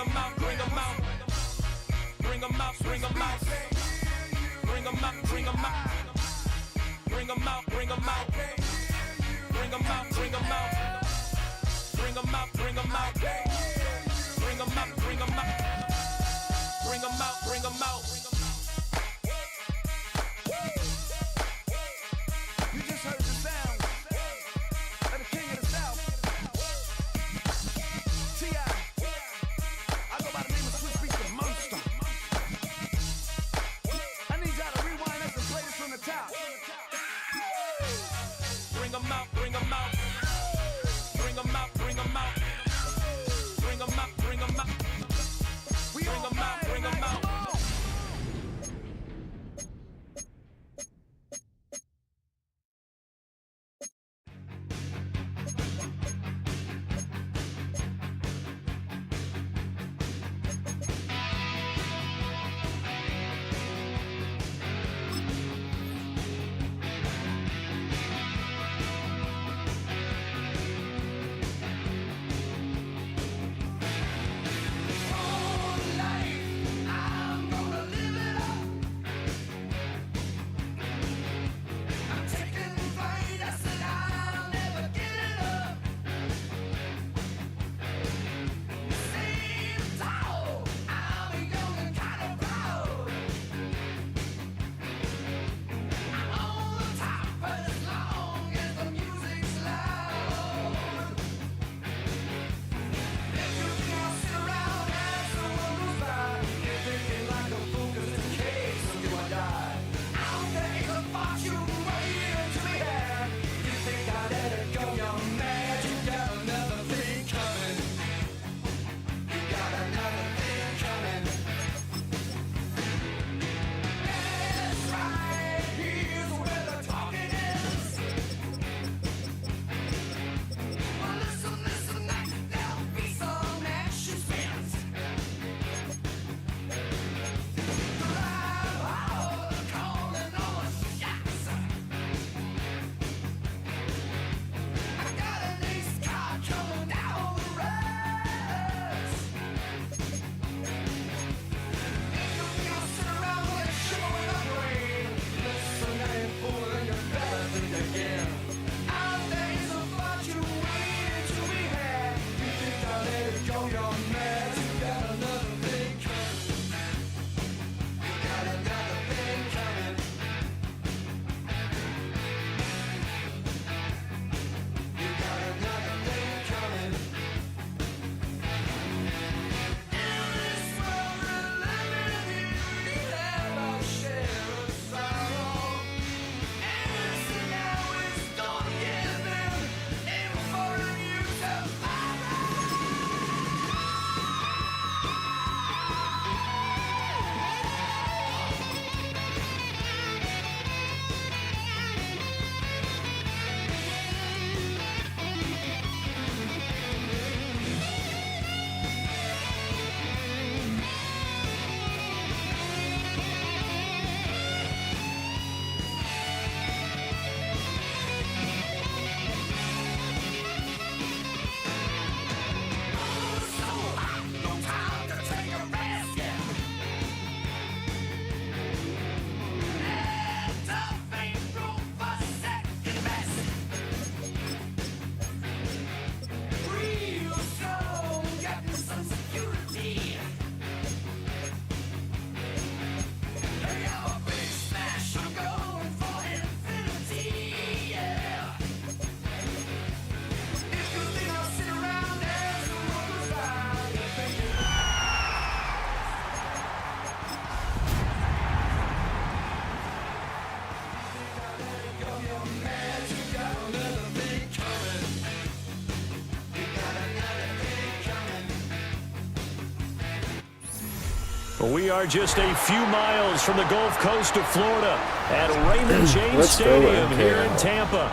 them out, bring them out. Bring them out, bring them out. Bring them out, bring them out. Bring them out, bring them out. Bring them out, bring them out. Bring them out, bring them out. Bring them out, bring them out. Bring them out, bring them out. You just heard the sound of the king of the South. T.I. I go by the name of Swiss Beats the Monster. I need y'all to rewind us and play this from the top. Bring them out, bring them out. Bring them out, bring them out. Bring them out, bring them out. We Bring all them out, bring them out. We are just a few miles from the Gulf Coast of Florida at Raymond James Stadium here in Tampa.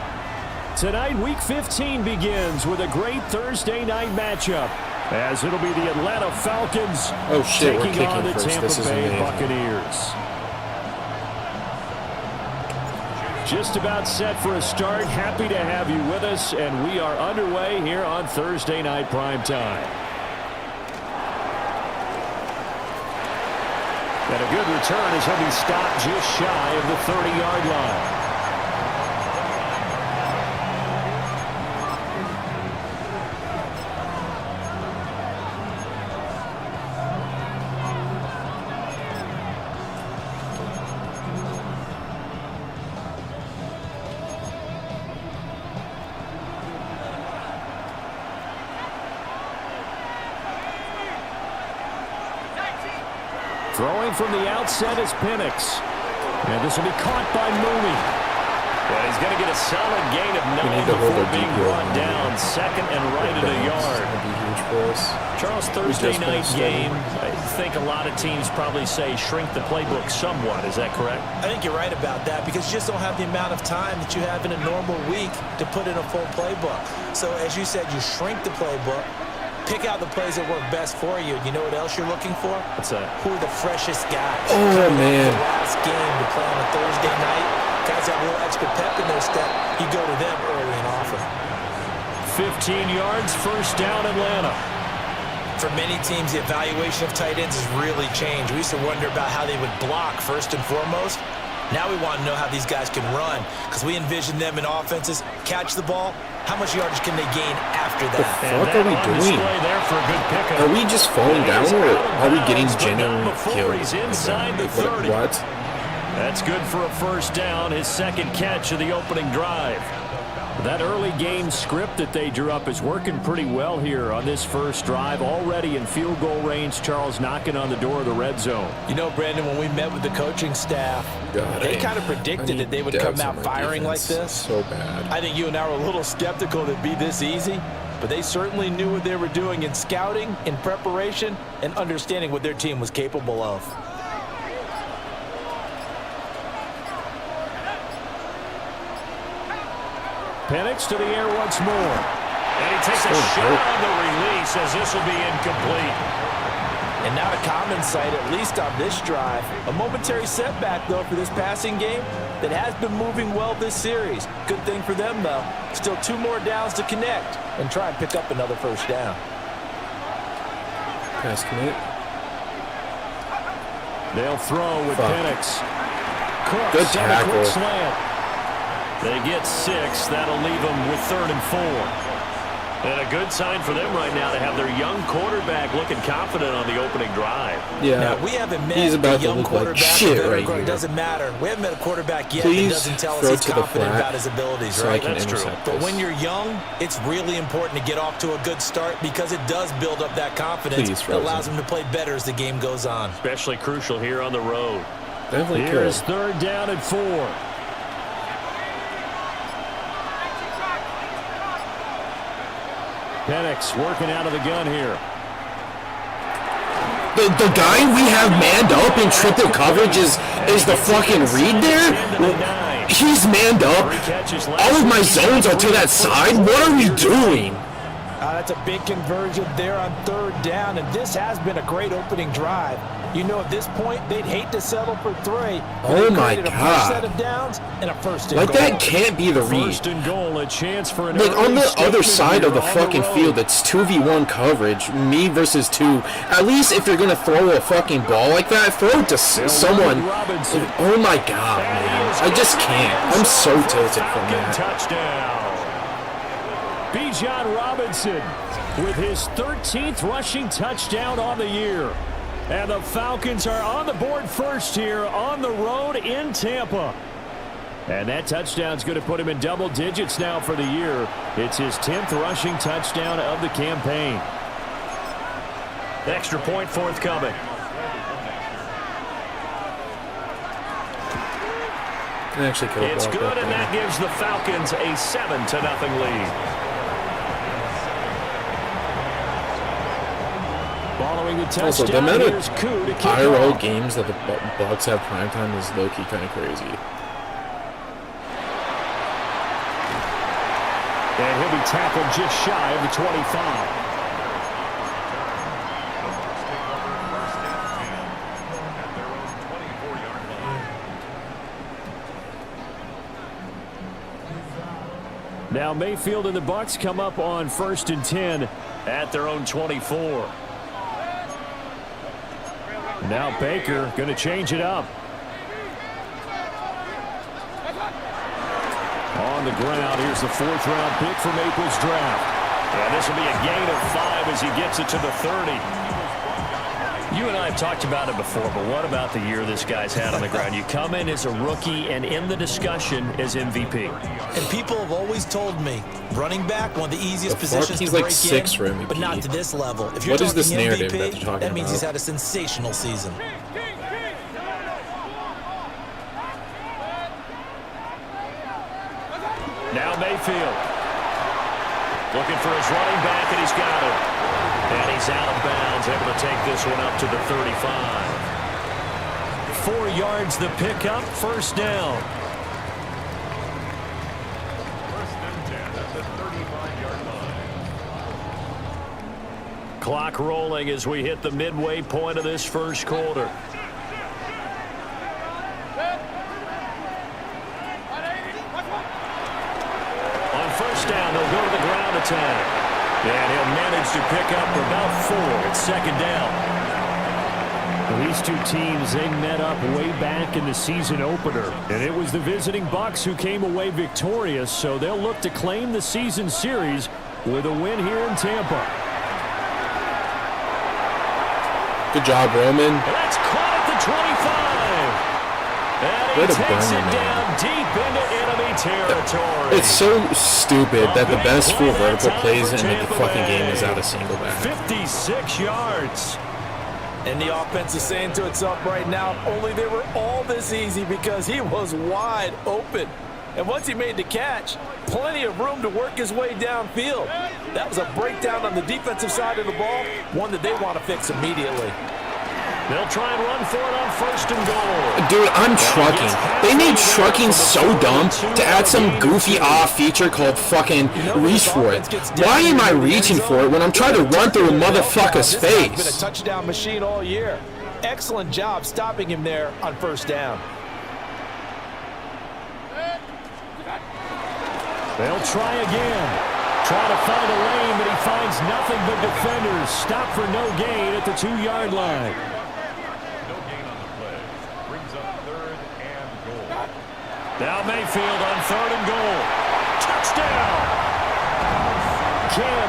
Tonight, Week 15 begins with a great Thursday night matchup, as it'll be the Atlanta Falcons taking on the Tampa Bay Buccaneers. Just about set for a start. Happy to have you with us, and we are underway here on Thursday Night Primetime. And a good return as he'll be stopped just shy of the 30-yard line. Throwing from the outset is Penix. And this will be caught by Mooney. Well, he's going to get a solid gain of 9 before being brought down. Second and right at a yard. That'd be huge for us. Charles, Thursday night game, I think a lot of teams probably say shrink the playbook somewhat. Is that correct? I think you're right about that because you just don't have the amount of time that you have in a normal week to put in a full playbook. So as you said, you shrink the playbook. Pick out the plays that work best for you. You know what else you're looking for? What's that? Who are the freshest guys? Oh, man. The last game to play on a Thursday night. Guys have a little extra pep in their step. You go to them early and often. 15 yards, first down Atlanta. For many teams, the evaluation of tight ends has really changed. We used to wonder about how they would block first and foremost. Now we want to know how these guys can run because we envision them in offenses. Catch the ball. How much yardage can they gain after that? What are we doing? There for a good pickup. Are we just falling down or are we getting But genuinely before killed? he's inside the 30. What? That's good for a first down, his second catch of the opening drive. That early game script that they drew up is working pretty well here on this first drive. Already in field goal range, Charles knocking on the door of the red zone. You know, Brandon, when we met with the coaching staff, they kind of predicted that they would come out firing like this. So bad. I think you and I were a little skeptical that it'd be this easy, but they certainly knew what they were doing in scouting, in preparation, and understanding what their team was capable of. Penix to the air once more. And he takes a shot on the release as this will be incomplete. And not a common sight, at least on this drive. A momentary setback, though, for this passing game that has been moving well this series. Good thing for them, though. Still 2 more downs to connect and try and pick up another first down. Pass commit. They'll throw with Penix. Cook, good tackle. Slant. They get 6. That'll leave them with 3rd and 4. And a good sign for them right now to have their young quarterback looking confident on the opening drive. Yeah, now, we haven't met he's about a young to look quarterback. like shit right It here. doesn't matter. We haven't met a quarterback yet Please that doesn't tell us throw he's to the confident flat about his abilities, so right? I can That's true. intercept But this. when you're young, it's really important to get off to a good start because it does build up that confidence. Please, It allows them to play better as the game goes on. Especially crucial here on the road. Definitely Here's could. 3rd down and 4. Penix working out of the gun here. The guy we have manned up in triple coverage is the fucking Reed there? He's manned up. All of my zones are to that side. What are we doing? That's a big conversion there on 3rd down, and this has been a great opening drive. You know, at this point, they'd hate to settle for 3. Oh my A first God. set of downs and a first and Like, goal. that can't be the Reed. First and goal, a chance for an Like, on the early other statement side of the here on fucking road. field, it's 2v1 coverage, me versus 2. At least if you're gonna throw a fucking ball like that, throw it to someone. Robinson. Oh my God, man. I just can't. I'm so tilted from Falcon that. touchdown. Bijan Robinson with his 13th rushing touchdown on the year. And the Falcons are on the board first here on the road in Tampa. And that touchdown's going to put him in double digits now for the year. It's his 10th rushing touchdown of the campaign. Extra point forthcoming. Actually, could have It's blocked good, and there. that gives the Falcons a 7-0 lead. Following the Also, the touchdown, amount of here's Koo to kick IRL off. games that the Bucks have primetime is low-key kind of crazy. And he'll be tackled just shy of the 25. Now Mayfield and the Bucks come up on 1st and 10 at their own 24. Now Baker going to change it up. On the ground, here's the 4th-round pick from April's draft. And this will be a gain of 5 as he gets it to the 30. You and I have talked about it before, but what about the year this guy's had on the ground? You come in as a rookie and in the discussion as MVP. And people have always told me, running back, one of the easiest positions he's to like break 6 in, for MVP. but not to this level. If you're What is talking this narrative MVP, that you're talking that means about? he's had a sensational season. Now Mayfield. Looking for his running back, and he's got it. And he's out of bounds, able to take this one up to the 35. 4 yards the pickup, 1st down. Clock rolling as we hit the midway point of this 1st quarter. On 1st down, they'll go to the ground attack. And he'll manage to pick up about 4. It's 2nd down. Well, these two teams, they met up way back in the season opener. And it was the visiting Bucs who came away victorious, so they'll look to claim the season series with a win here in Tampa. Good job, Roman. That's caught at the 25. And he takes it down deep into enemy territory. It's so stupid that the best 4 vertical plays in the fucking game is out of single back. 56 yards. And the offense is saying to itself right now, only they were all this easy because he was wide open. And once he made the catch, plenty of room to work his way downfield. That was a breakdown on the defensive side of the ball, one that they want to fix immediately. They'll try and run for it on 1st and goal. Dude, I'm trucking. They made trucking so dumb to add some goofy feature called fucking reach for it. Why am I reaching for it when I'm trying to run through a motherfucker's This guy's been face? a touchdown machine all year. Excellent job stopping him there on 1st down. They'll try again. Trying to find a lane, but he finds nothing but defenders. Stop for no gain at the 2-yard line. Now Mayfield on 3rd and goal. Touchdown!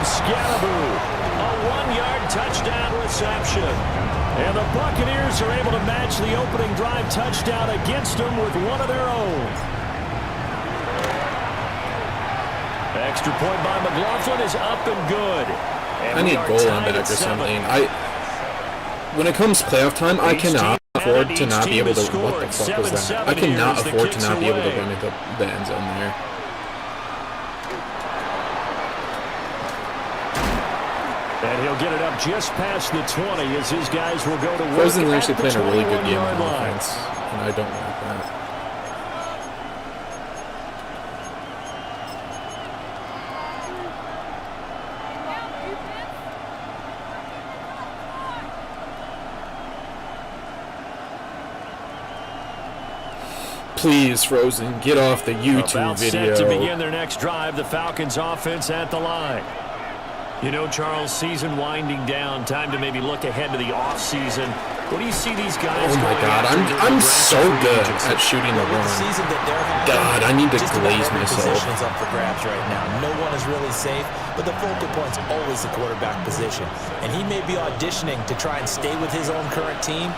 Skattebo, a 1-yard touchdown reception. And the Buccaneers are able to match the opening drive touchdown against them with one of their own. Extra point by McLaughlin is up and good. And I need goal line back or something. When it comes playoff time, I cannot afford to not be able to. What the fuck was that? I cannot afford to not be able to run into the end zone there. And he'll get it up just past the 20 as his guys will go to work. Frozen's actually playing a really good game on on offense, and I don't like that. Please, Frozen, get off the YouTube video. Set to begin their next drive, the Falcons offense at the line. You know, Charles, season winding down, time to maybe look ahead to the offseason. What do you see these guys Oh my God, I'm so good at shooting the run. God, I need to glaze myself. Position is up for grabs right now. No one is really safe, but the focal point's always the quarterback position. And he may be auditioning to try and stay with his own current team.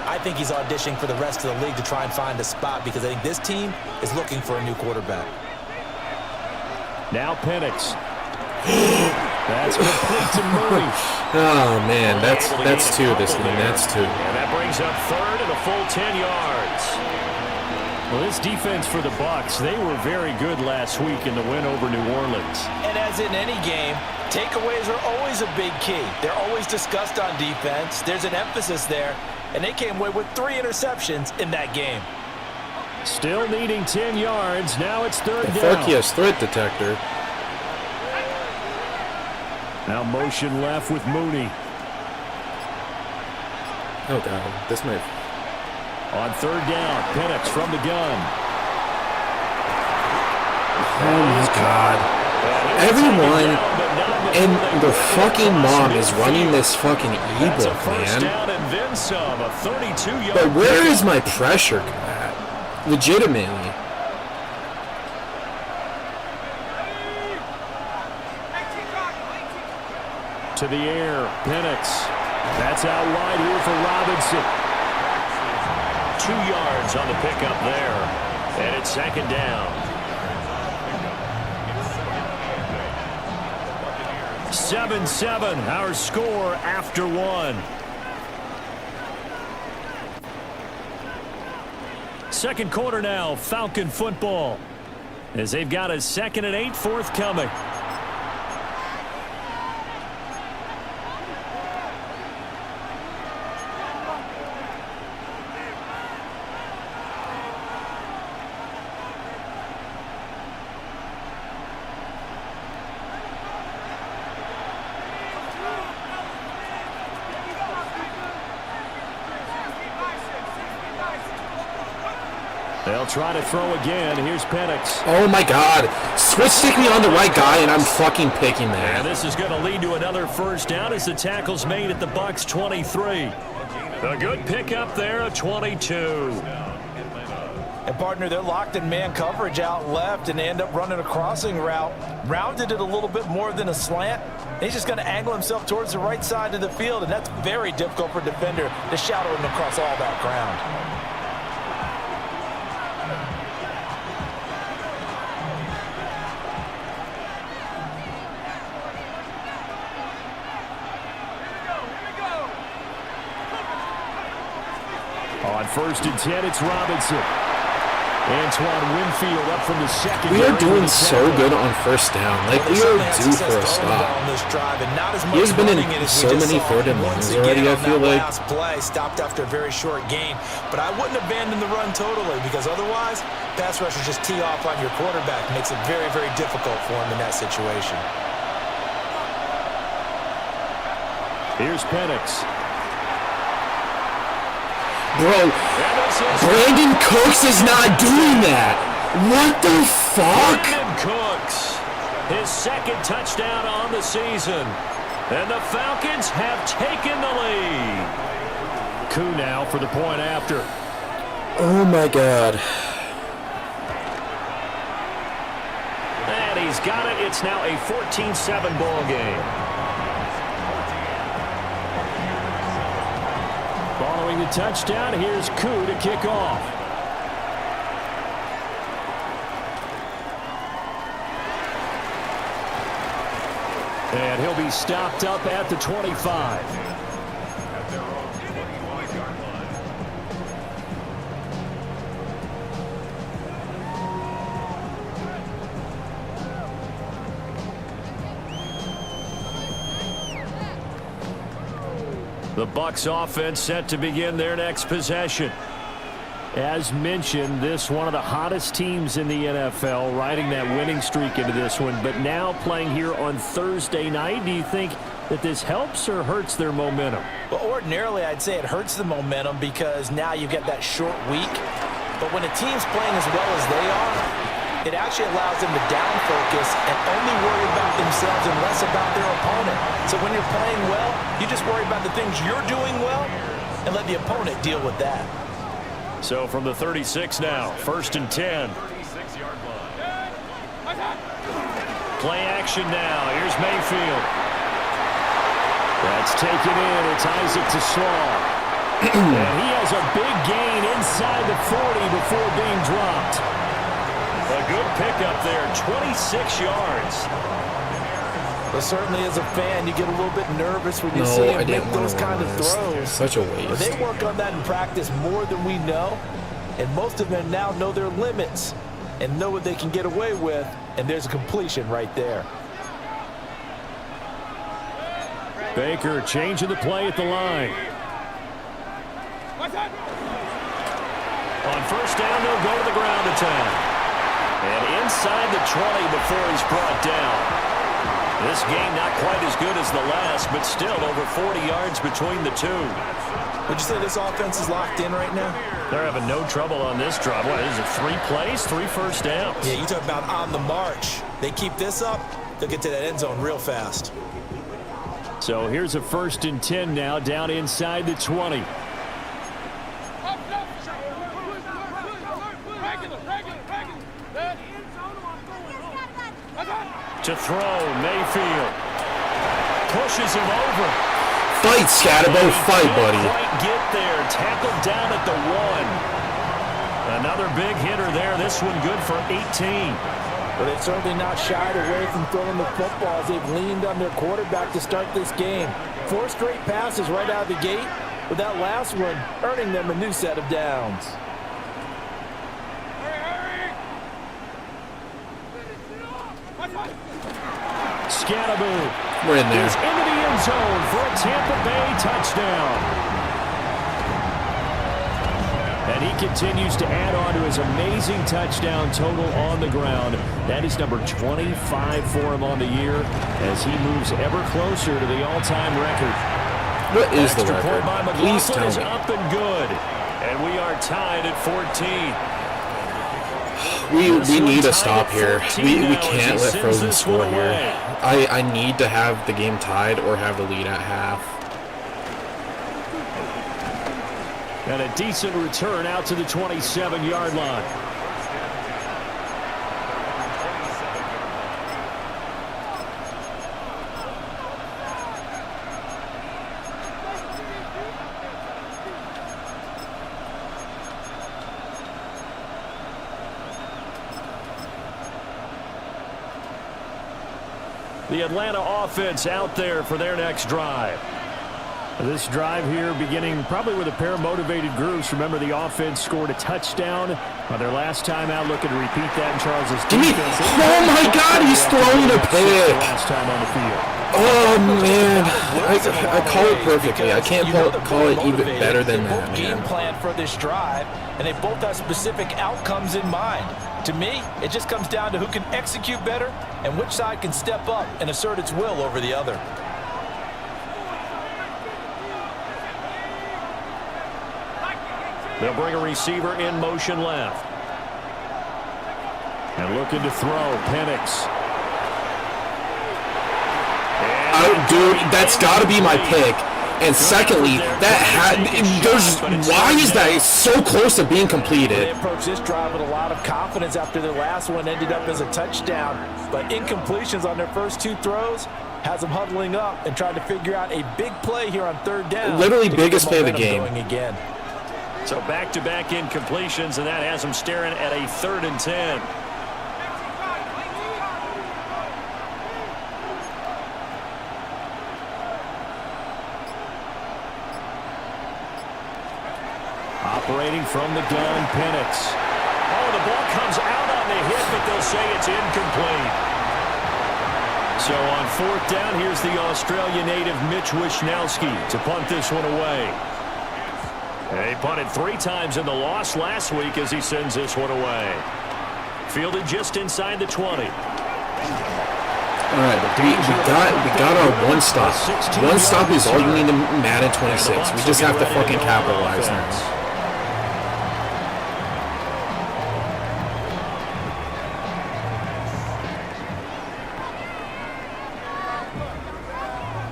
I think he's auditioning for the rest of the league to try and find a spot because I think this team is looking for a new quarterback. Now Penix. That's complete to Mooney. Oh man, that's two this game. That's two. And that brings up 3rd and a full 10 yards. Well, this defense for the Bucs, they were very good last week in the win over New Orleans. And as in any game, takeaways are always a big key. They're always discussed on defense. There's an emphasis there. And they came away with 3 interceptions in that game. Still needing 10 yards. Now it's 3rd down. Fuck yes, threat detector. Now motion left with Mooney. Oh God, this might. On 3rd down, Penix from the gun. Oh my God. Everyone And the fucking mom is running this fucking That's a ebook, first man. down and then some. A 32-yard. But where is my pressure at? Legitimately. To the air, Penix. That's out wide here for Robinson. 2 yards on the pickup there. And it's second down. 7-7, our score after one. Second quarter now, Falcon football, as they've got a 2nd and 8 forthcoming. They'll try to throw again. Here's Penix. Oh my god. Switch stick me on the right guy and I'm fucking picking that. And this is going to lead to another first down as the tackle's made at the Bucs 23. A good pickup there of 22. And partner, they're locked in man coverage out left and they end up running a crossing route. Rounded it a little bit more than a slant. He's just going to angle himself towards the right side of the field, and that's very difficult for a defender to shadow him across all that ground. On 1st and 10, it's Robinson. Antoine Winfield up from the second. We are doing so good on first down. Like, we are due for a stop. He has been in so many 3rd and 1s already, I feel like. Last play stopped after a very short gain, but I wouldn't abandon the run totally because otherwise, pass rushers just tee off on your quarterback. Makes it very, very difficult for him in that situation. Here's Penix. Bro, Brandon Cooks is not doing that. What the fuck? Brandon Cooks, his 2nd touchdown on the season. And the Falcons have taken the lead. Koo now for the point after. Oh my god. And he's got it. It's now a 14-7 ball game. Following the touchdown, here's Koo to kick off. And he'll be stopped up at the 25. The Bucs offense set to begin their next possession. As mentioned, this one of the hottest teams in the NFL, riding that winning streak into this one, but now playing here on Thursday night. Do you think that this helps or hurts their momentum? Well, ordinarily, I'd say it hurts the momentum because now you get that short week. But when a team's playing as well as they are, it actually allows them to down focus and only worry about themselves and less about their opponent. So when you're playing well, you just worry about the things you're doing well and let the opponent deal with that. So from the 36 now, 1st and 10. Play action now. Here's Mayfield. That's taken in. It's Isaac to Slaw. And he has a big gain inside the 40 before being dropped. A good pickup there, 26 yards. But certainly as a fan, you get a little bit nervous when you see him make those kind of throws. Such a waste. But they work on that in practice more than we know. And most of them now know their limits and know what they can get away with. And there's a completion right there. Baker changing the play at the line. On 1st down, they'll go to the ground attack. And inside the 20 before he's brought down. This game not quite as good as the last, but still over 40 yards between the two. Would you say this offense is locked in right now? They're having no trouble on this drive. What is it, 3 plays, 3 first downs? Yeah, you talk about on the march. They keep this up, they'll get to that end zone real fast. So here's a 1st and 10 now, down inside the 20. To throw, Mayfield. Pushes him over. Fight, Skattebo, fight, buddy. Quite get there, tackled down at the 1. Another big hitter there, this one good for 18. But they've certainly not shied away from throwing the football as they've leaned on their quarterback to start this game. 4 straight passes right out of the gate, with that last one earning them a new set of downs. Skattebo We're in there. is into the end zone for a Tampa Bay touchdown. And he continues to add on to his amazing touchdown total on the ground. That is number 25 for him on the year as he moves ever closer to the all-time record. What is the Extra point by record? Please McLaughlin tell is me. up and good. And we are tied at 14. We need to stop here. We can't let Frozen score here. I need to have the game tied or have the lead at half. And a decent return out to the 27-yard line. The Atlanta offense out there for their next drive. This drive here beginning probably with a pair of motivated groups. Remember, the offense scored a touchdown on their last time out. Looking to repeat that in Charles's defense. Oh my God, he's throwing a pick. Last time on the field. Oh man, I call it perfectly. I can't call it even better than that, Both game man. plan for this drive, and they both have specific outcomes in mind. To me, it just comes down to who can execute better and which side can step up and assert its will over the other. They'll bring a receiver in motion left. And looking to throw, Penix. Dude, that's got to be my pick. And secondly, why is that so close to being They completed? approached this drive with a lot of confidence after their last one ended up as a touchdown. But incompletions on their first 2 throws has them huddling up and trying to figure out a big play here on 3rd down. Literally biggest play of the game. Going again. So back-to-back incompletions, and that has them staring at a 3rd and 10. Operating from the gun, Penix. Oh, the ball comes out on the hit, but they'll say it's incomplete. So on 4th down, here's the Australia native Mitch Wishnowsky to punt this one away. He punted 3 times in the loss last week as he sends this one away. Fielded just inside the 20. All right, we got our one stop. One stop is all you need in Madden 26. We just have to fucking capitalize now.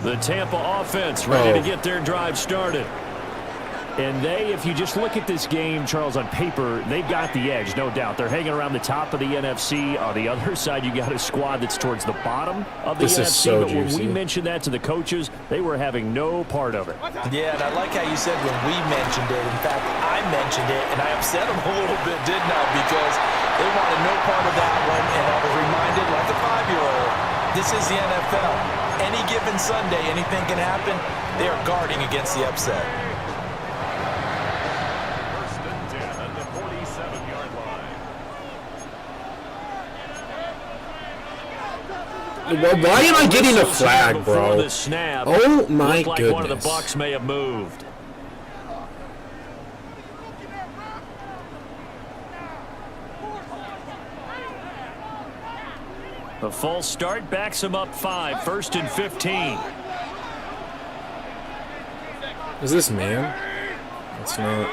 The Tampa offense ready to get their drive started. And if you just look at this game, Charles, on paper, they've got the edge, no doubt. They're hanging around the top of the NFC. On the other side, you got a squad that's towards the bottom of the NFC. Is so but when juicy. we mentioned that to the coaches, they were having no part of it. Yeah, and I like how you said when we mentioned it. In fact, I mentioned it, and I upset them a little bit, didn't I? Because they wanted no part of that one, and I was reminded, like a 5-year-old, this is the NFL. Any given Sunday, anything can happen. They are guarding against the upset. Why am I getting a flag, bro? Oh my Like goodness. one of the Bucs may have moved. A false start backs him up 5, 1st and 15. Is this man? It's not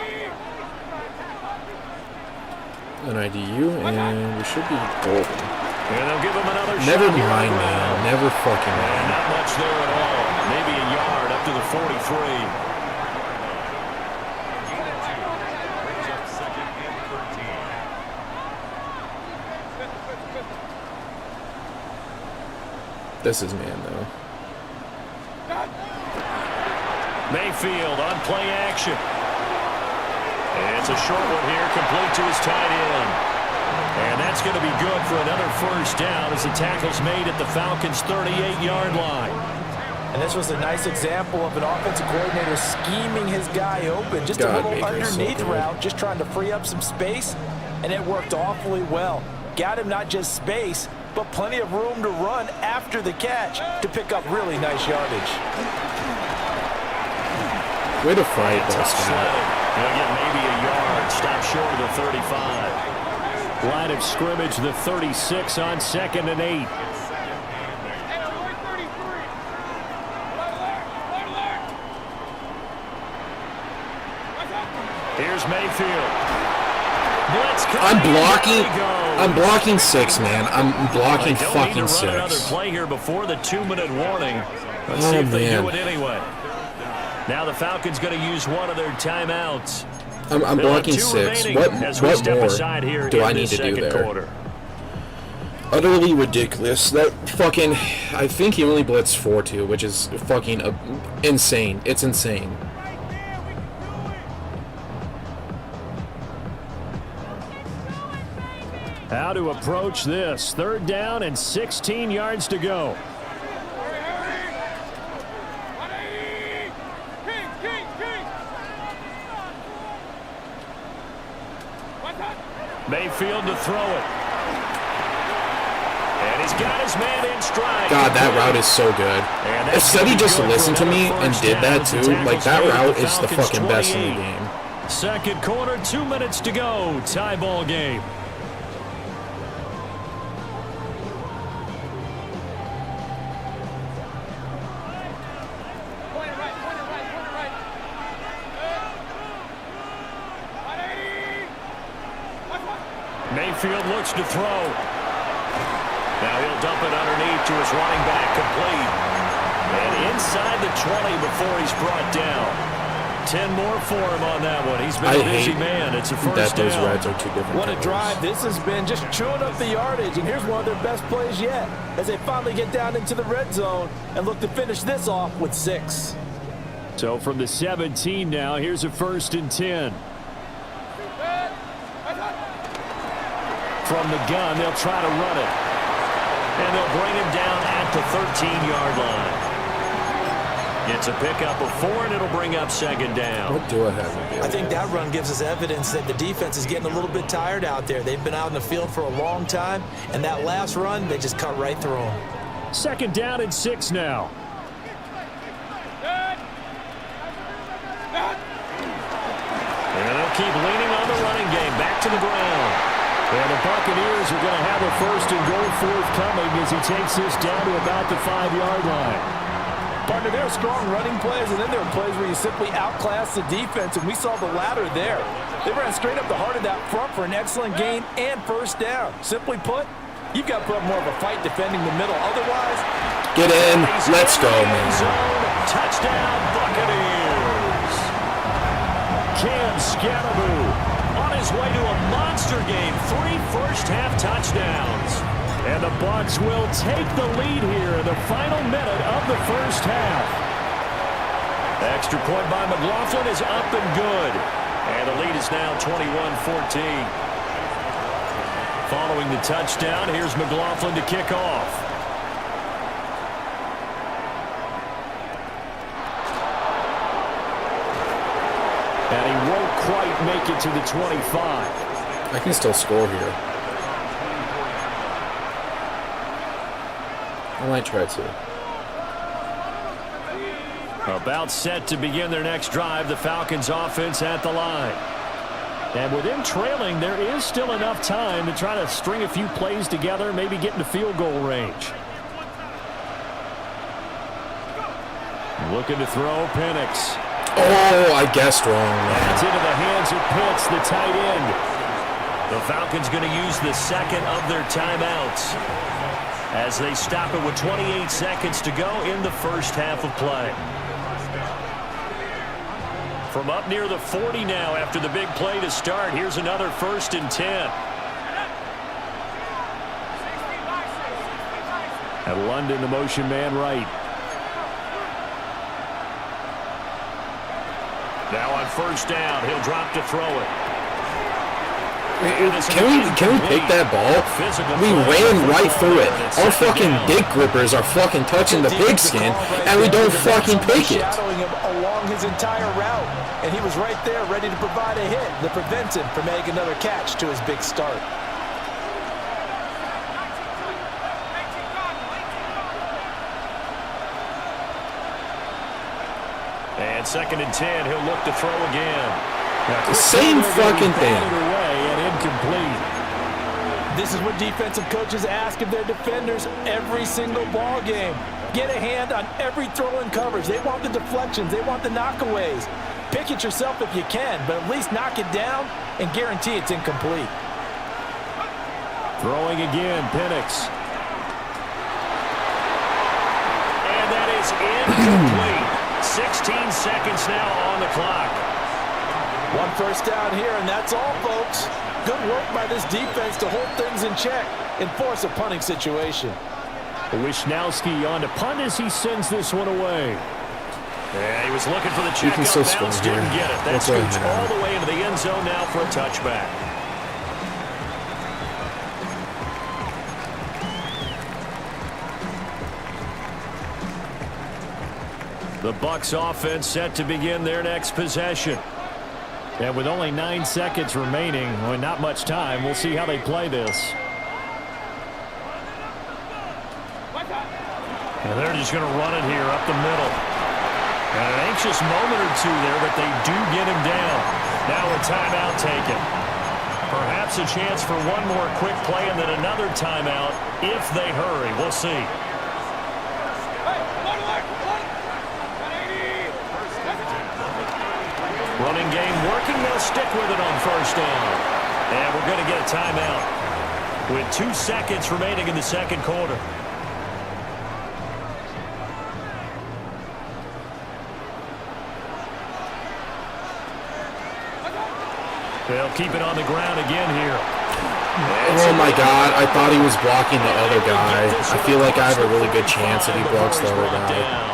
an IDU, and we should be golden. And they'll give him another Never shot. mind, man. Never fucking And mind. not much there at all. Maybe a yard up to the 43. This is man, though. Mayfield on play action. And it's a short one here, complete to his tight end. And that's going to be good for another first down as the tackle's made at the Falcons' 38-yard line. And this was a nice example of an offensive coordinator scheming his guy open. Just a little underneath route, just trying to free up some space, and it worked awfully well. Got him not just space, but plenty of room to run after the catch to pick up really nice yardage. Way to fight, Boston. He'll get maybe a yard, stop short of the 35. Line of scrimmage, the 36 on 2nd and 8. Here's Mayfield. Blitz I'm blocking 6, man. I'm blocking fucking 6. Another play here before the 2-minute warning. Let's see if they do it anyway. Now the Falcons going to use one of their timeouts. I'm blocking 6. What more do I need to do there? Quarter. Utterly ridiculous. That fucking... I think he only blitzed 4-2, which is fucking insane. It's insane. How to approach this. 3rd down and 16 yards to go. Mayfield to throw it. And he's got his man in stride. God, that route is so good. Instead he just listened to me and did that too. Like, that route is the fucking best in the game. 2nd quarter, 2 minutes to go. Tie ball game. Mayfield looks to throw. Now he'll dump it underneath to his running back, complete. And inside the 20 before he's brought down. 10 more for him on that one. He's been a busy man. It's a first down. Those reds are 2 different What a drive this has been, just chewing up the yardage. And here's one of their best plays yet as they finally get down into the red zone and look to finish this off with 6. So from the 17 now, here's a 1st and 10. From the gun, they'll try to run it. And they'll bring him down at the 13-yard line. It's a pickup of 4, and it'll bring up 2nd down. What do I have to do? I think that run gives us evidence that the defense is getting a little bit tired out there. They've been out in the field for a long time, and that last run, they just cut right through them. 2nd down and 6 now. And they'll keep leaning on the running game. Back to the ground. And the Buccaneers are going to have a 1st and goal forthcoming as he takes this down to about the 5-yard line. Partner, there are strong running plays, and then there are plays where you simply outclass the defense, and we saw the latter there. They ran straight up the heart of that front for an excellent gain and 1st down. Simply put, you've got to put up more of a fight defending the middle. Otherwise, get in. Let's go, man. Touchdown, Buccaneers. Cam Skattebo on his way to a monster game. 3 first-half touchdowns. And the Bucs will take the lead here in the final minute of the first half. Extra point by McLaughlin is up and good. And the lead is now 21-14. Following the touchdown, here's McLaughlin to kick off. And he won't quite make it to the 25. I can still score here. I might try to. About set to begin their next drive, the Falcons offense at the line. And with them trailing, there is still enough time to try to string a few plays together, maybe get into field goal range. Looking to throw, Penix. Oh, I guessed wrong. That's into the hands of Pitts, the tight end. The Falcons going to use the second of their timeouts as they stop it with 28 seconds to go in the first half of play. From up near the 40 now after the big play to start, here's another 1st and 10. And London, the motion man right. Now on 1st down, he'll drop to throw it. Can we pick that ball? We ran right through it. Our fucking dick grippers are fucking touching the pigskin, and we don't fucking pick it. Shadowing him along his entire route, and he was right there ready to provide a hit that prevents him from making another catch to his big start. And 2nd and 10, he'll look to throw again. The same fucking thing. Incomplete. This is what defensive coaches ask of their defenders every single ball game. Get a hand on every throw in coverage. They want the deflections. They want the knockaways. Pick it yourself if you can, but at least knock it down and guarantee it's incomplete. Throwing again, Penix. And that is incomplete. 16 seconds now on the clock. 1 first down here, and that's all, folks. Good work by this defense to hold things in check and force a punting situation. Wisnowski on to punt as he sends this one away. Yeah, he was looking for the check. You can still score bounce, here. didn't get it. That scoots all the way into the end zone now for a touchback. The Bucs offense set to begin their next possession. And with only 9 seconds remaining, well, not much time, we'll see how they play this. And they're just going to run it here up the middle. And an anxious moment or two there, but they do get him down. Now a timeout taken. Perhaps a chance for one more quick play and then another timeout if they hurry. We'll see. Running game working. They'll stick with it on 1st down. And we're going to get a timeout with 2 seconds remaining in the 2nd quarter. They'll keep it on the ground again here. Oh my God, I thought he was blocking the other guy. I feel like I have a really good chance if he blocks the other guy.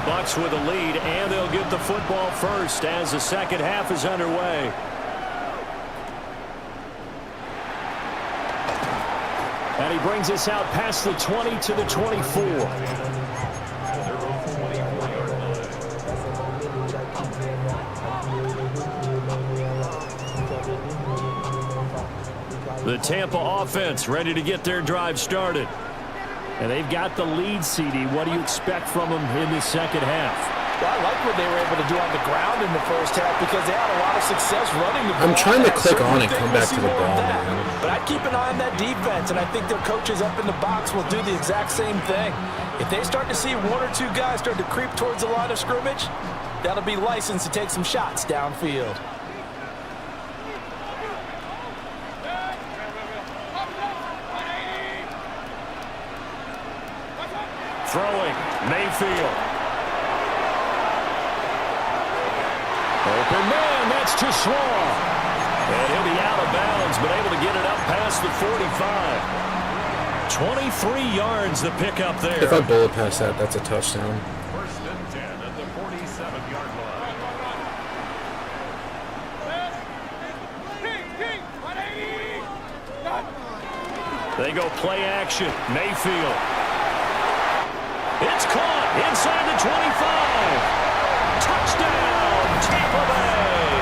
Bucs with a lead, and they'll get the football first as the 2nd half is underway. And he brings us out past the 20 to the 24. The Tampa offense ready to get their drive started. And they've got the lead, CD. What do you expect from them in the 2nd half? Well, I like what they were able to do on the ground in the 1st half because they had a lot of success running the ball. I'm trying to click on and come back to the ball, man. But I'd keep an eye on that defense, and I think their coaches up in the box will do the exact same thing. If they start to see 1 or 2 guys start to creep towards the line of scrimmage, that'll be licensed to take some shots downfield. Throwing, Mayfield. Open man, that's to Slaw. And he'll be out of bounds, but able to get it up past the 45. 23 yards the pick up there. If I bullet past that, that's a touchdown. 1st and 10 at the 47-yard line. They go play action. Mayfield. It's caught inside the 25. Touchdown, Tampa Bay.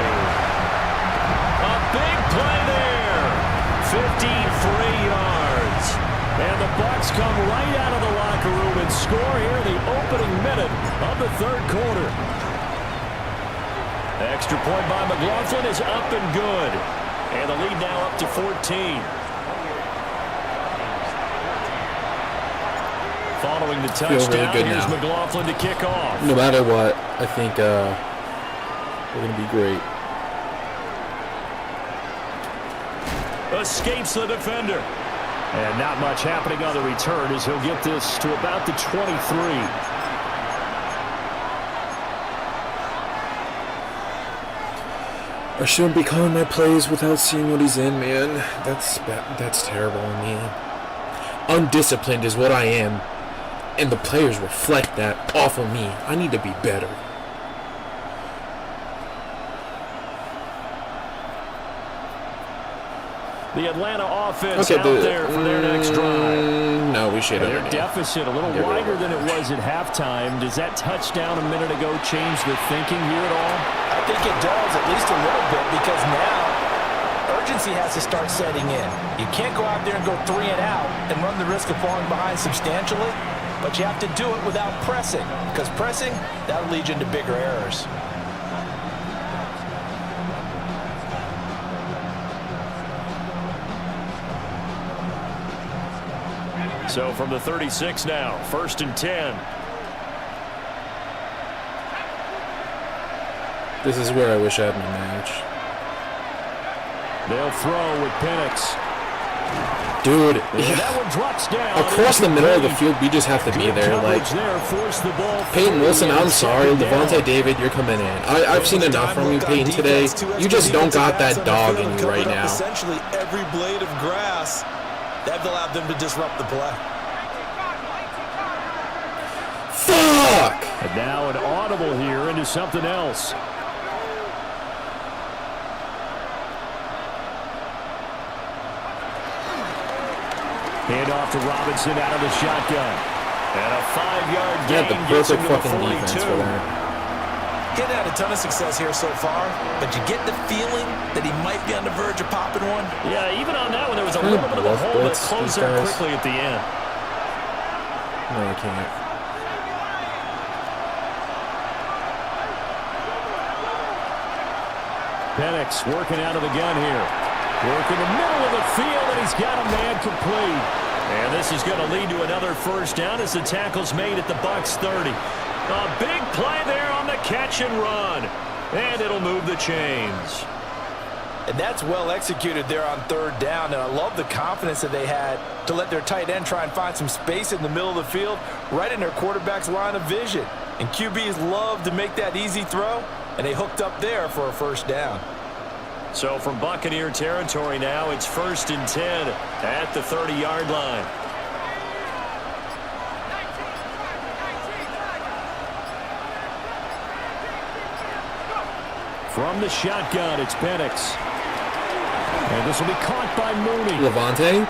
A big play there. 53 yards. And the Bucs come right out of the locker room and score here in the opening minute of the 3rd quarter. Extra point by McLaughlin is up and good. And the lead now up to 14. Following the Feel touchdown, really good here's now. McLaughlin to kick off. No matter what, I think we're going to be great. Escapes the defender. And not much happening on the return as he'll get this to about the 23. I shouldn't be calling my plays without seeing what he's in, man. That's terrible on me. Undisciplined is what I am, and the players reflect that off of me. I need to be better. The Atlanta offense out there for their next drive. No, we should have. Their deficit a little wider than it was at halftime. Does that touchdown a minute ago change the thinking here at all? I think it does, at least a little bit, because now urgency has to start setting in. You can't go out there and go 3 and out and run the risk of falling behind substantially, but you have to do it without pressing, because pressing, that'll lead you into bigger errors. So from the 36 now, 1st and 10. This is where I wish I had my match. They'll throw with Penix. Dude, That one drops down. across the middle of the field, we just have to be there. Like, Peyton Wilson, I'm sorry. Levante David, you're coming in. I've seen enough from you, Peyton, today. You just don't got that dog in you right now. Essentially every blade of grass that allowed them to disrupt the play. Fuck! And now an audible here into something else. Hand off to Robinson out of the shotgun. And a 5-yard gain. Yeah, the perfect fucking defense for that. Getting had a ton of success here so far, but you get the feeling that he might be on the verge of popping one. Yeah, even on that one, there was a little bit of a hole that closed there quickly at the end. No, I can't. Penix working out of the gun here. Working the middle of the field, and he's got a man complete. And this is going to lead to another first down as the tackle's made at the Bucs 30. A big play there on the catch and run. And it'll move the chains. And that's well executed there on 3rd down. And I love the confidence that they had to let their tight end try and find some space in the middle of the field, right in their quarterback's line of vision. And QBs love to make that easy throw, and they hooked up there for a first down. So from Buccaneer territory now, it's 1st and 10 at the 30-yard line. From the shotgun, it's Penix. And this will be caught by Mooney. Levante?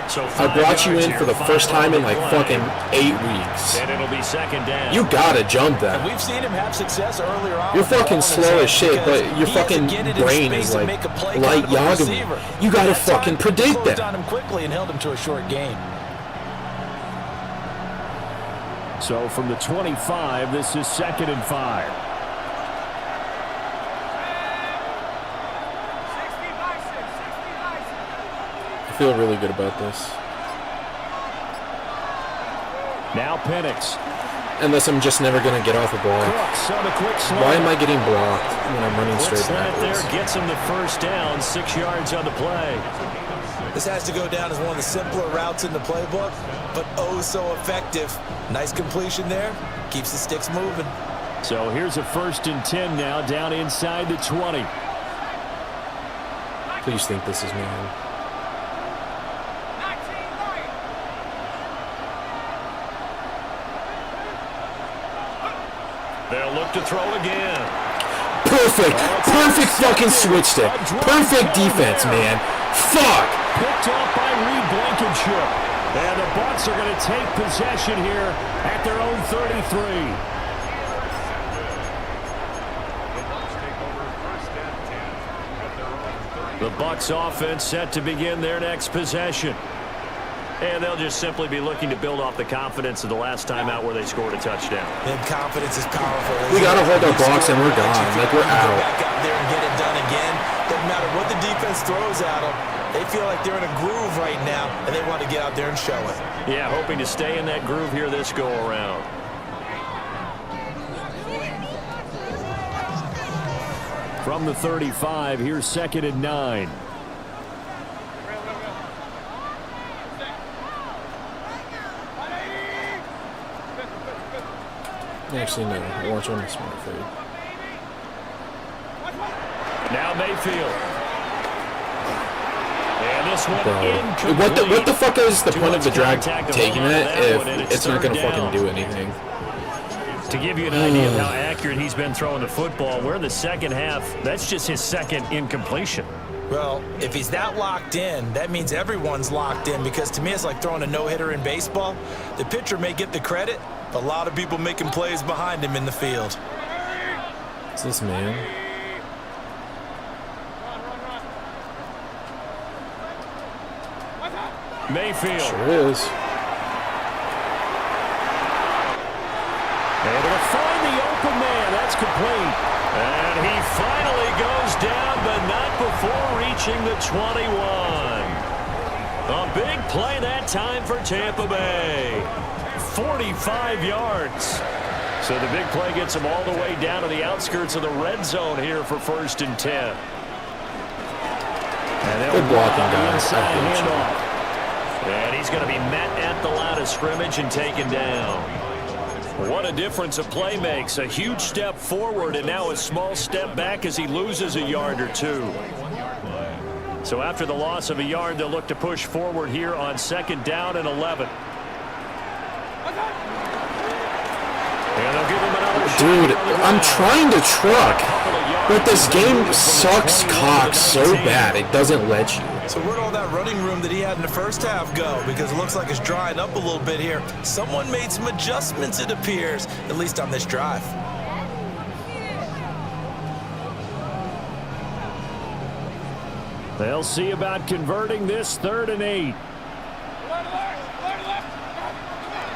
So I brought you in for the first time in like fucking 8 weeks. And it'll be 2nd down. You gotta jump that. And we've seen him have success earlier on. You're fucking slow as shit, but your fucking brain is like light Yagami. You gotta fucking predict that. On him quickly and held him to a short gain. So from the 25, this is 2nd and 5. I feel really good about this. Now Penix. Unless I'm just never gonna get off a block. Why am I getting blocked when I'm running straight backwards? There gets him the first down, 6 yards on the play. This has to go down as one of the simpler routes in the playbook, but oh so effective. Nice completion there. Keeps the sticks moving. So here's a 1st and 10 now, down inside the 20. Please think this is me. They'll look to throw again. Perfect! Perfect fucking switch stick. Perfect defense, man. Fuck! Picked up by Reed Blankenship. And the Bucs are going to take possession here at their own 33. The Bucs offense set to begin their next possession. And they'll just simply be looking to build off the confidence of the last time out where they scored a touchdown. And confidence is powerful. We got to hold our blocks and we're gone. Like, we're out. Back out there and get it done again. Doesn't matter what the defense throws at them. They feel like they're in a groove right now, and they want to get out there and show it. Yeah, hoping to stay in that groove here this go-around. From the 35, here's 2nd and 9. Actually, no. Watch on the smart fade. Now Mayfield. And this one Bro. What the fuck is the point of the drag taking it if it's not going to fucking do anything? To give you an idea of how accurate he's been throwing the football, we're in the second half. That's just his second incompletion. Well, if he's that locked in, that means everyone's locked in, because to me it's like throwing a no-hitter in baseball. The pitcher may get the credit, but a lot of people making plays behind him in the field. What's this, man? Mayfield. Sure is. Able to find the open man. That's complete. And he finally goes down, but not before reaching the 21. A big play that time for Tampa Bay. 45 yards. So the big play gets him all the way down to the outskirts of the red zone here for 1st and 10. And good blocking, guys. And he's going to be met at the line of scrimmage and taken down. What a difference a play makes. A huge step forward and now a small step back as he loses a yard or two. So after the loss of a yard, they'll look to push forward here on 2nd down and 11. And they'll give him another shot. Dude, I'm trying to truck, but this game sucks cock so bad it doesn't let you. So where'd all that running room that he had in the first half go? Because it looks like it's drying up a little bit here. Someone made some adjustments, it appears, at least on this drive. They'll see about converting this 3rd and 8.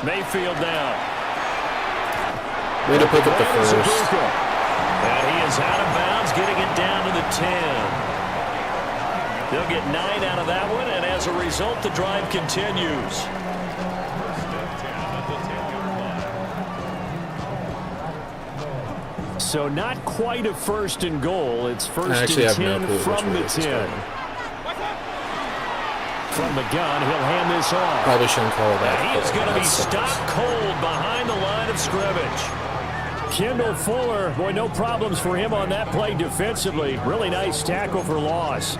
Mayfield now. Way to pick up the first. And he is out of bounds, getting it down to the 10. They'll get 9 out of that one, and as a result, the drive continues. So not quite a 1st and goal. It's 1st and 10 from the 10. From the gun, he'll hand this off. Probably shouldn't call that. And he is going to be stopped cold behind the line of scrimmage. Kendall Fuller, boy, no problems for him on that play defensively. Really nice tackle for loss.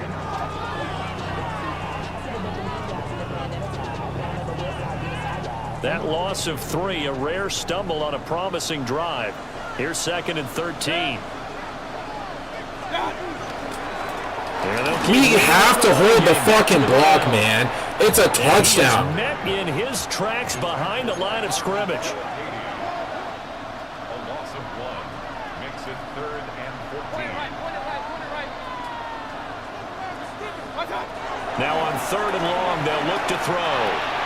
That loss of 3, a rare stumble on a promising drive. Here's 2nd and 13. We have to hold the fucking block, man. It's a touchdown. He is met in his tracks behind the line of scrimmage. A loss of 1 makes it 3rd and 14. Now on 3rd and long, they'll look to throw.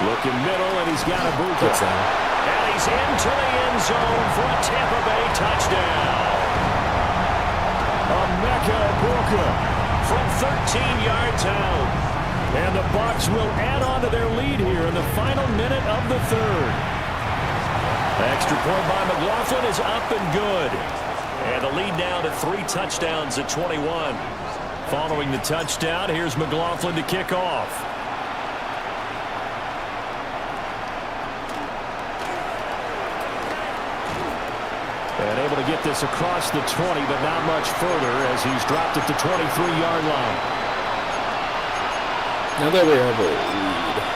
Looking middle, and he's got a boot. And he's into the end zone for a Tampa Bay touchdown. Emeka Egbuka from 13 yards out. And the Bucs will add on to their lead here in the final minute of the 3rd. Extra point by McLaughlin is up and good. And the lead now to 3 touchdowns at 21. Following the touchdown, here's McLaughlin to kick off. And able to get this across the 20, but not much further as he's dropped at the 23-yard line. Now that we have a lead,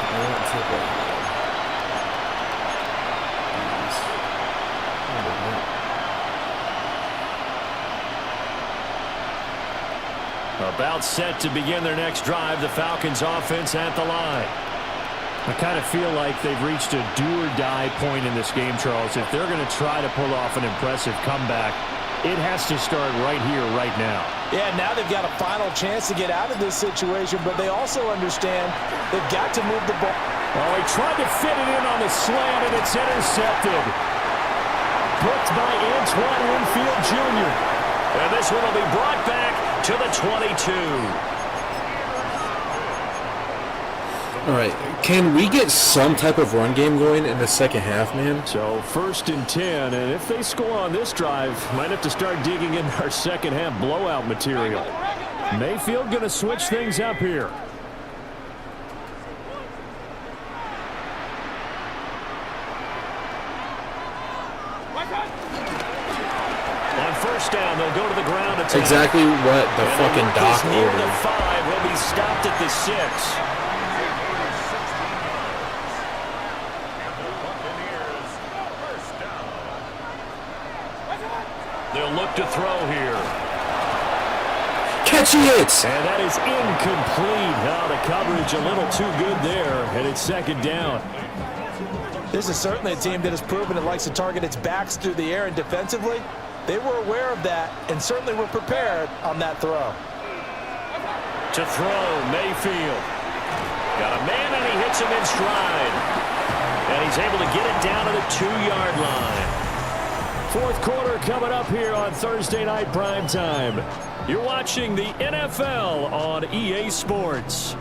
I don't think About set to begin their next drive, the Falcons offense at the line. I kind of feel like they've reached a do-or-die point in this game, Charles. If they're going to try to pull off an impressive comeback, it has to start right here, right now. Yeah, now they've got a final chance to get out of this situation, but they also understand they've got to move the ball. Oh, he tried to fit it in on the slant, and it's intercepted. Booked by Antoine Winfield Jr. And this one will be brought back to the 22. All right, can we get some type of run game going in the second half, man? So 1st and 10, and if they score on this drive, might have to start digging in our second half blowout material. Mayfield going to switch things up here. On 1st down, they'll go to the ground. Attack. Exactly what the fucking doc near ordered. the 5. Will be stopped at the 6. They'll look to throw here. Catch it! And that is incomplete. Oh, the coverage a little too good there, and it's 2nd down. This is certainly a team that has proven it likes to target its backs through the air, and defensively, they were aware of that and certainly were prepared on that throw. To throw, Mayfield. Got a man, and he hits him in stride. And he's able to get it down to the 2-yard line. 4th quarter coming up here on Thursday Night Primetime. You're watching the NFL on EA Sports.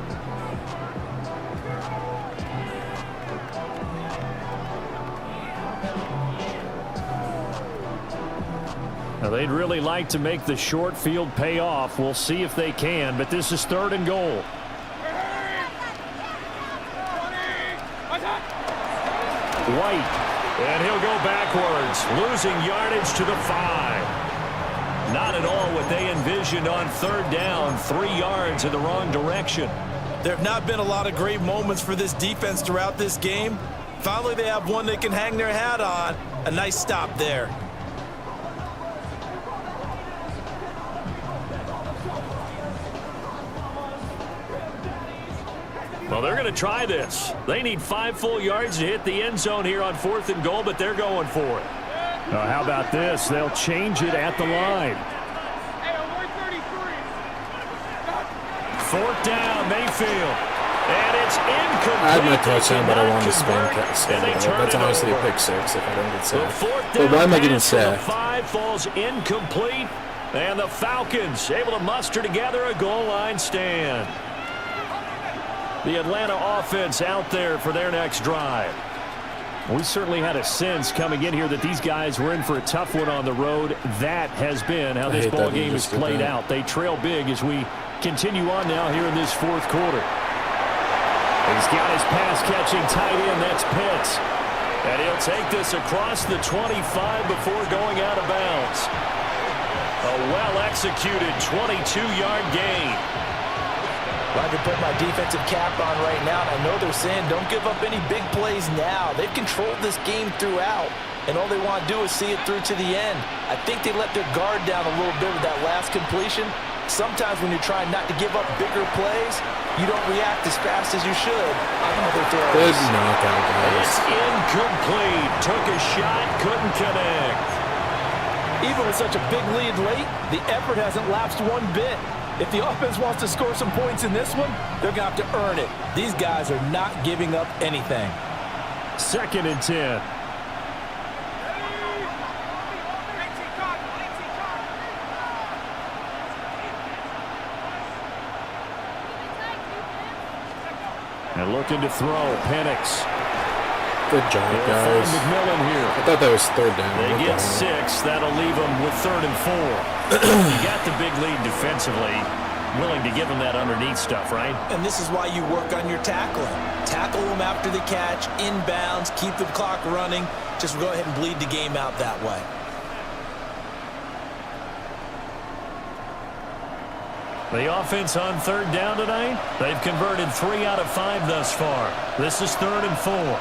Now, they'd really like to make the short field pay off. We'll see if they can, but this is 3rd and goal. White, and he'll go backwards, losing yardage to the 5. Not at all what they envisioned on 3rd down, 3 yards in the wrong direction. There have not been a lot of great moments for this defense throughout this game. Finally, they have one they can hang their hat on. A nice stop there. Well, they're going to try this. They need 5 full yards to hit the end zone here on 4th and goal, but they're going for it. How about this? They'll change it at the line. 4th down, Mayfield. And it's incomplete. I had my touchdown, but I wanted to spam Skattebo. That's honestly a pick 6 if I don't get sacked. But why am I getting sacked? 5 falls incomplete, and the Falcons able to muster together a goal line stand. The Atlanta offense out there for their next drive. We certainly had a sense coming in here that these guys were in for a tough one on the road. That has been how this ball game is played out. They trail big as we continue on now here in this 4th quarter. He's got his pass-catching tight end. That's Pitts. And he'll take this across the 25 before going out of bounds. A well-executed 22-yard gain. Well, I can put my defensive cap on right now, and I know they're saying don't give up any big plays now. They've controlled this game throughout, and all they want to do is see it through to the end. I think they let their guard down a little bit with that last completion. Sometimes when you're trying not to give up bigger plays, you don't react as fast as you should on other throws. Good knockout, guys. It's incomplete. Took a shot, couldn't connect. Even with such a big lead late, the effort hasn't lapsed one bit. If the offense wants to score some points in this one, they're going to have to earn it. These guys are not giving up anything. 2nd and 10. And looking to throw, Penix. Good job, guys. McMillan here. I thought that was 3rd down. They get 6. That'll leave them with 3rd and 4. You got the big lead defensively. Willing to give them that underneath stuff, right? And this is why you work on your tackling. Tackle them after the catch, inbounds, keep the clock running. Just go ahead and bleed the game out that way. The offense on 3rd down tonight, they've converted 3 out of 5 thus far. This is 3rd and 4.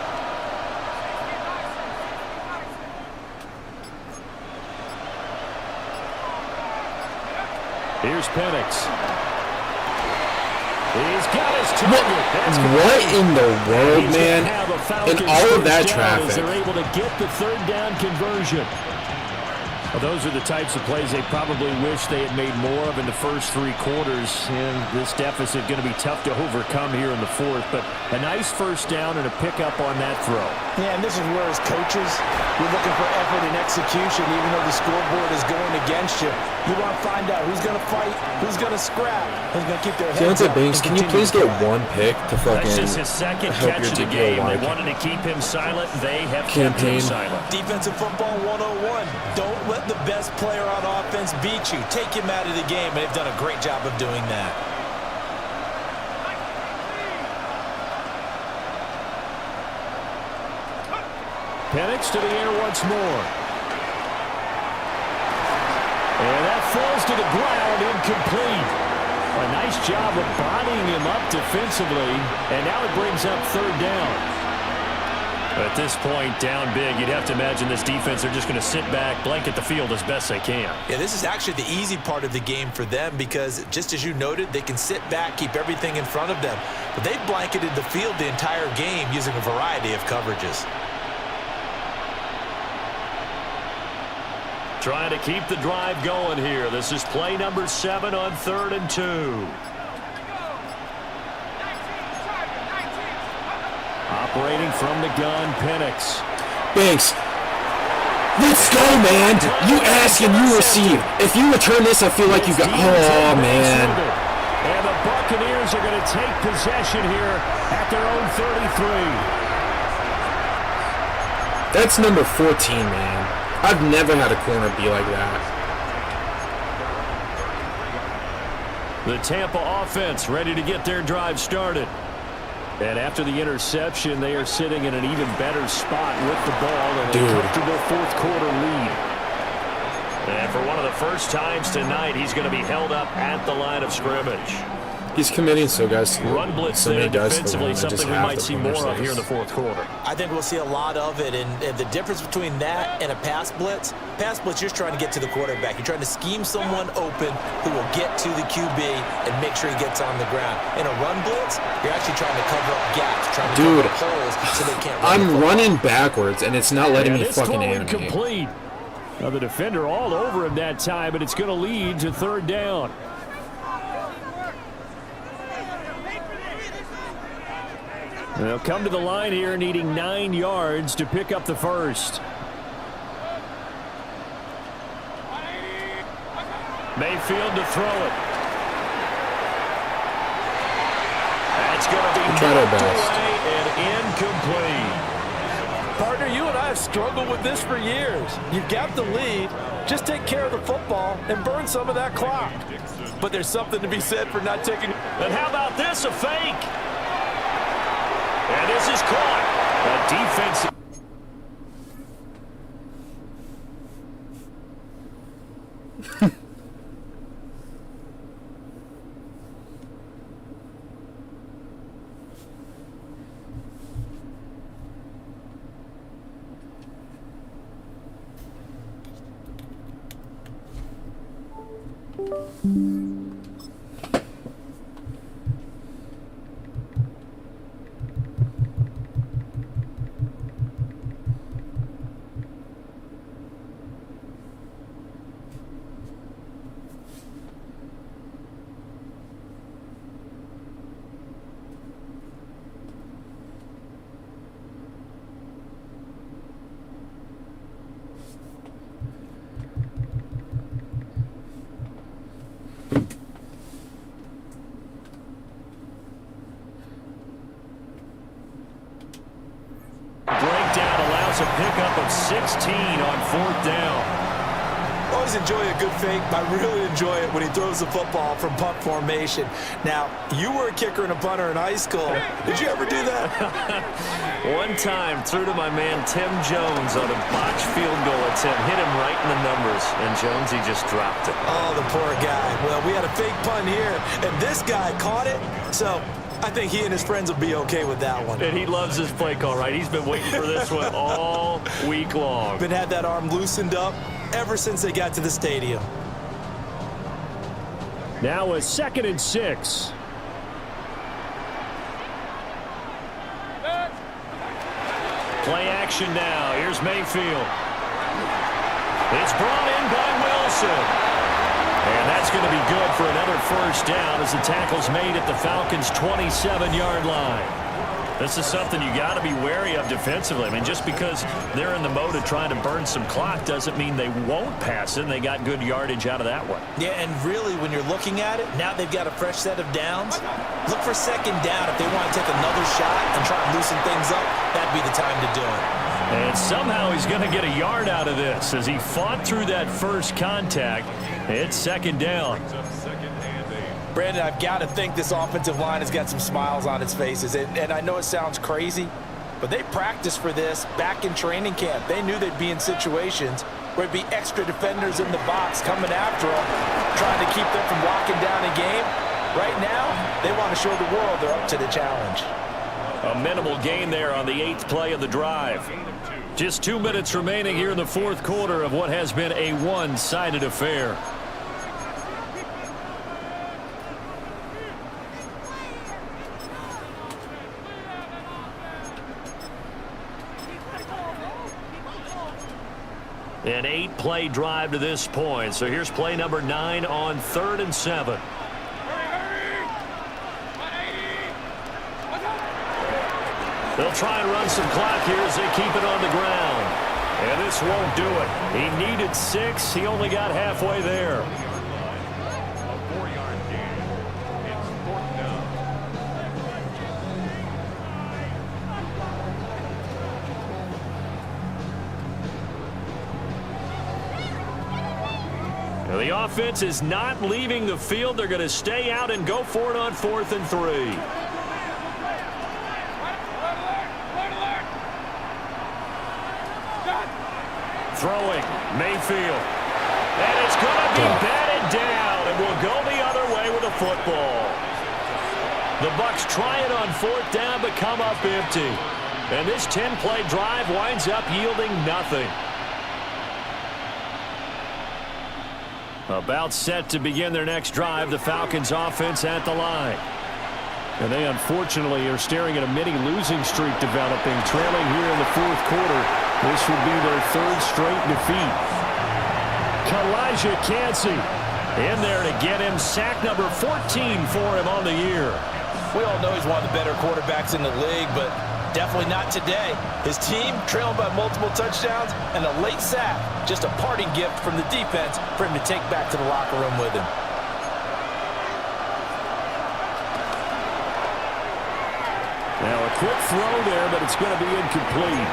Here's Penix. He's got his target. What in the world, man? In all of that traffic. They're able to get the 3rd down conversion. Well, those are the types of plays they probably wish they had made more of in the first 3 quarters. And this deficit going to be tough to overcome here in the 4th. But a nice first down and a pickup on that throw. Yeah, and this is where as coaches, you're looking for effort and execution, even though the scoreboard is going against you. You want to find out who's going to fight, who's going to scrap, who's going to keep their heads up. Banks, can you please get 1 pick to fucking That's just his second help catch your of the game. They wanted to keep him silent. They have kept him silent. Defensive football 101. Don't let the best player on offense beat you. Take him out of the game, and they've done a great job of doing that. Penix to the air once more. And that falls to the ground, incomplete. A nice job of bodying him up defensively, and now it brings up 3rd down. At this point, down big, you'd have to imagine this defense are just going to sit back, blanket the field as best they can. Yeah, this is actually the easy part of the game for them because, just as you noted, they can sit back, keep everything in front of them. But they've blanketed the field the entire game using a variety of coverages. Trying to keep the drive going here. This is play number 7 on 3rd and 2. Operating from the gun, Penix. Banks, let's go, man. You ask and you receive. If you return this, I feel like you got... Oh, man. And the Buccaneers are going to take possession here at their own 33. That's number 14, man. I've never had a corner be like that. The Tampa offense ready to get their drive started. And after the interception, they are sitting in an even better spot with the ball and a comfortable 4th quarter lead. And for one of the first times tonight, he's going to be held up at the line of scrimmage. He's committing so run blitz so there many guys defensively, to something we might see more of here in the 4th quarter. I think we'll see a lot of it, and the difference between that and a pass blitz, you're just trying to get to the quarterback. You're trying to scheme someone open who will get to the QB and make sure he gets on the ground. In a run blitz, you're actually trying to cover up gaps, trying to cover up holes so they can't run. I'm running backwards, and it's not letting me fucking animate. Complete. Now the defender all over him that time, but it's going to lead to 3rd down. They'll come to the line here needing 9 yards to pick up the first. Mayfield to throw it. That's going to be knocked away and incomplete. Partner, you and I have struggled with this for years. You've got the lead. Just take care of the football and burn some of that clock. But there's something to be said for not taking... And how about this, a fake? And this is caught. A defensive... A pickup of 16 on 4th down. Always enjoy a good fake, but I really enjoy it when he throws the football from punt formation. Now, you were a kicker and a punter in high school. Did you ever do that? One time, threw to my man Tim Jones on a botched field goal attempt. Hit him right in the numbers, and Jonesy just dropped it. Oh, the poor guy. Well, we had a fake punt here, and this guy caught it, so... I think he and his friends will be okay with that one. And he loves his play call, right? He's been waiting for this one all week long. Been had that arm loosened up ever since they got to the stadium. Now a 2nd and 6. Play action now. Here's Mayfield. It's brought in by Wilson. And that's going to be good for another first down as the tackle's made at the Falcons' 27-yard line. This is something you got to be wary of defensively. I mean, just because they're in the mode of trying to burn some clock doesn't mean they won't pass it, and they got good yardage out of that one. Yeah, and really, when you're looking at it, now they've got a fresh set of downs. Look for second down if they want to take another shot and try and loosen things up. That'd be the time to do it. And somehow he's going to get a yard out of this as he fought through that first contact. It's second down. Brandon, I've got to think this offensive line has got some smiles on its faces. And I know it sounds crazy, but they practiced for this back in training camp. They knew they'd be in situations where it'd be extra defenders in the box coming after them, trying to keep them from locking down a game. Right now, they want to show the world they're up to the challenge. A minimal gain there on the 8th play of the drive. Just 2 minutes remaining here in the fourth quarter of what has been a one-sided affair. An 8-play drive to this point. So here's play number 9 on 3rd and 7. They'll try and run some clock here as they keep it on the ground. And this won't do it. He needed 6. He only got halfway there. A 4-yard gain. It's 4th down. Now the offense is not leaving the field. They're going to stay out and go for it on 4th and 3. Throwing, Mayfield. And it's going to be batted down and will go the other way with the football. The Bucs try it on 4th down but come up empty. And this 10-play drive winds up yielding nothing. About set to begin their next drive, the Falcons offense at the line. And they unfortunately are staring at a mini losing streak developing, trailing here in the fourth quarter. This would be their 3rd straight defeat. Kalijah Kancey in there to get him sack number 14 for him on the year. We all know he's one of the better quarterbacks in the league, but definitely not today. His team trailing by multiple touchdowns and a late sack. Just a parting gift from the defense for him to take back to the locker room with him. Now a quick throw there, but it's going to be incomplete.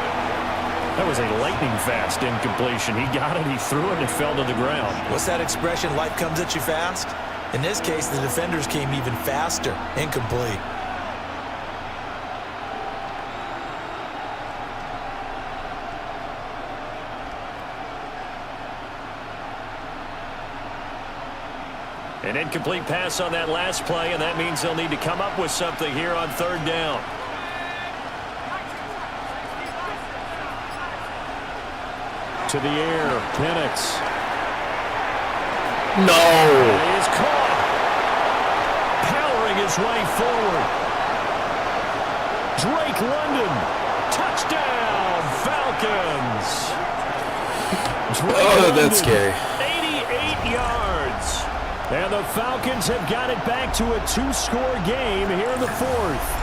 That was a lightning-fast incompletion. He got it, he threw it, and it fell to the ground. What's that expression, life comes at you fast? In this case, the defenders came even faster. Incomplete. An incomplete pass on that last play, and that means they'll need to come up with something here on 3rd down. To the air, Penix. No! He is caught. Powering his way forward. Drake London. Touchdown, Falcons. That's scary. 88 yards. And the Falcons have got it back to a 2-score game here in the 4th.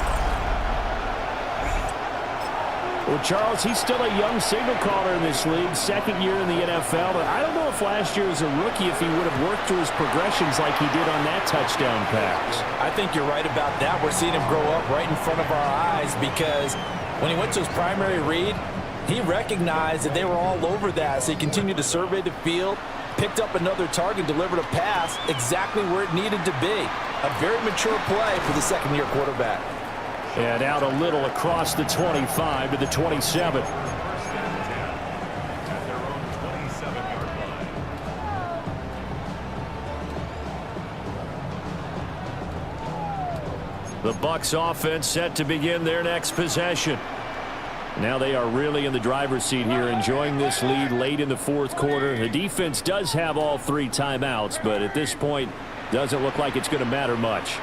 Well, Charles, he's still a young signal caller in this league, 2nd year in the NFL, but I don't know if last year as a rookie if he would have worked through his progressions like he did on that touchdown pass. I think you're right about that. We're seeing him grow up right in front of our eyes because when he went to his primary read, he recognized that they were all over that, so he continued to survey the field, picked up another target, delivered a pass exactly where it needed to be. A very mature play for the 2nd-year quarterback. And out a little across the 25 to the 27. The Bucs offense set to begin their next possession. Now they are really in the driver's seat here, enjoying this lead late in the fourth quarter. The defense does have all 3 timeouts, but at this point, doesn't look like it's going to matter much.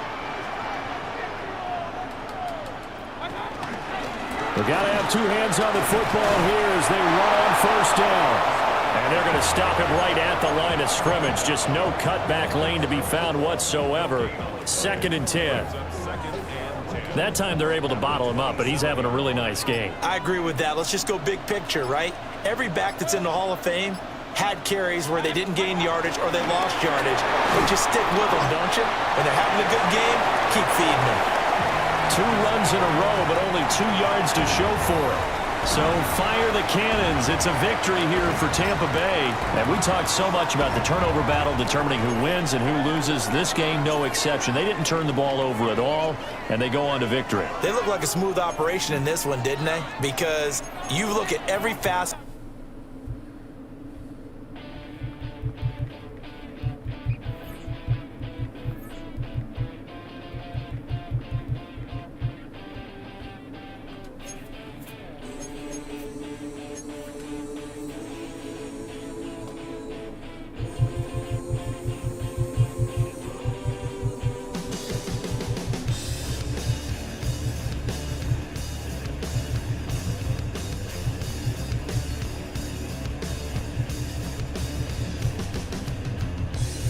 We've got to have 2 hands on the football here as they run on 1st down. And they're going to stop him right at the line of scrimmage. Just no cutback lane to be found whatsoever. 2nd and 10. That time they're able to bottle him up, but he's having a really nice game. I agree with that. Let's just go big picture, right? Every back that's in the Hall of Fame had carries where they didn't gain yardage or they lost yardage. But you stick with them, don't you? When they're having a good game, keep feeding them. 2 runs in a row, but only 2 yards to show for it. So fire the cannons. It's a victory here for Tampa Bay. And we talked so much about the turnover battle determining who wins and who loses. This game, no exception. They didn't turn the ball over at all, and they go on to victory. They look like a smooth operation in this one, didn't they? Because you look at every fast.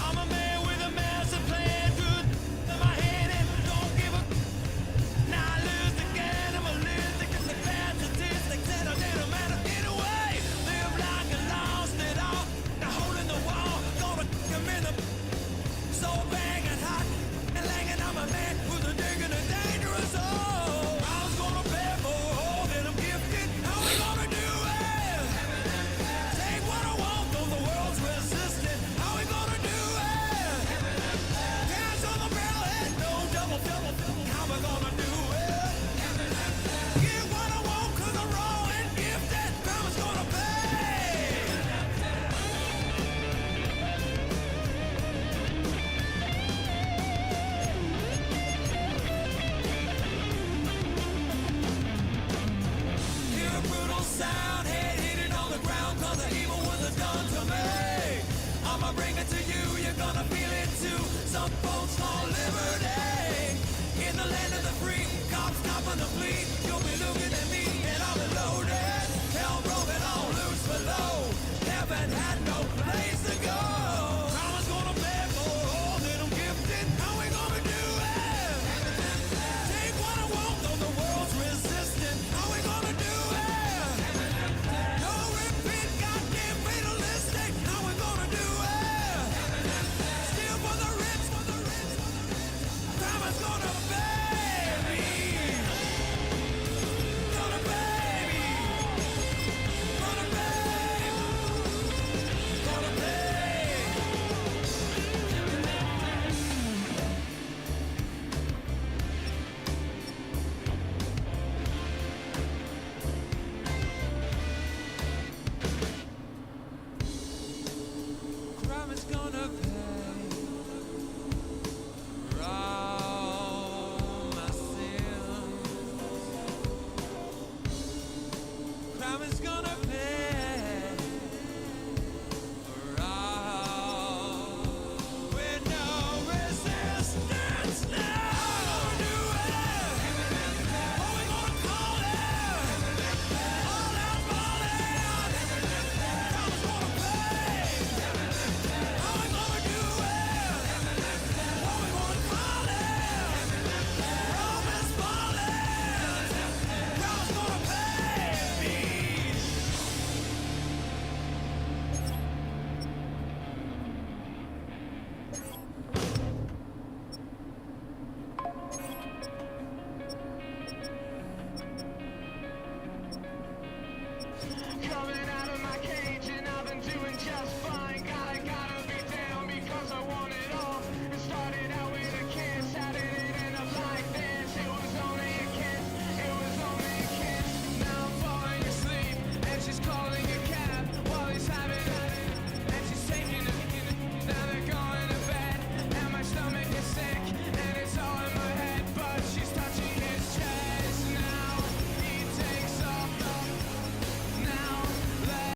I'm a man with a massive plan, good in my head and don't give a. Now I lose again, I'm a loser, cause the bad statistics and I didn't matter anyway. Live like I lost it all, now holding the wall, gonna come in the. So banging hot and langing, I'm a man who's a digging a dangerous hole. I was gonna pay for all that I'm gifted, how we gonna do it? Take what I want, though the world's resistant, how we gonna do it? Cash on the barrel head, no double, how we gonna do it? Get what I want, cause I'm raw and gifted, karma's gonna pay. Hear a brutal sound, head hitting on the ground, cause the evil was done to me. I'ma bring it to you, you're gonna feel it too. Some folks call liberty. In the land of the free, cops stopping the fleet. You'll be looking